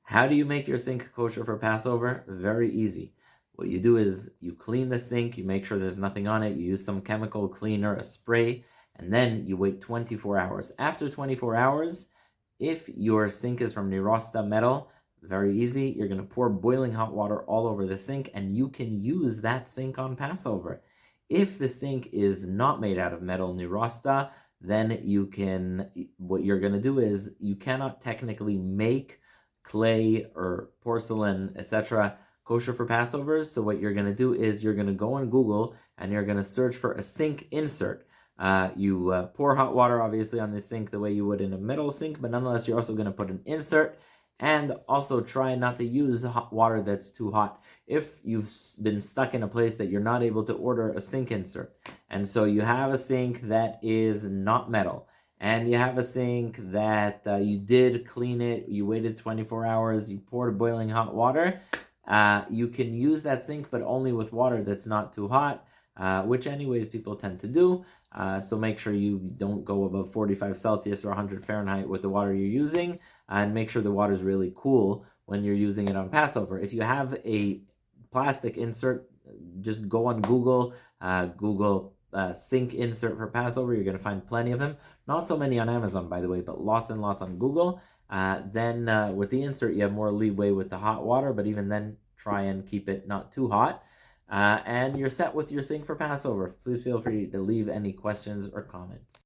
How do you make your sink kosher for Passover? Very easy. What you do is you clean the sink, you make sure there's nothing on it, you use some chemical cleaner, a spray, and then you wait 24 hours. After 24 hours, if your sink is from Nirosta metal, very easy, you're going to pour boiling hot water all over the sink, and you can use that sink on Passover. If the sink is not made out of metal Nirosta, then what you're going to do is you cannot technically make clay or porcelain, etc., kosher for Passover. So what you're going to do is you're going to go on Google and you're going to search for a sink insert. You pour hot water, obviously, on the sink the way you would in a metal sink, but nonetheless, you're also going to put an insert, and also try not to use hot water that's too hot. If you've been stuck in a place that you're not able to order a sink insert, and so you have a sink that is not metal, and you have a sink that you did clean it, you waited 24 hours, you poured boiling hot water, you can use that sink, but only with water that's not too hot, which anyways people tend to do. So make sure you don't go above 45 Celsius or 100 Fahrenheit with the water you're using, and make sure the water is really cool when you're using it on Passover. If you have a plastic insert, just go on Google, Google sink insert for Passover. You're going to find plenty of them. Not so many on Amazon, by the way, but lots and lots on Google. Then with the insert, you have more leeway with the hot water, but even then, try and keep it not too hot. And you're set with your sink for Passover. Please feel free to leave any questions or comments.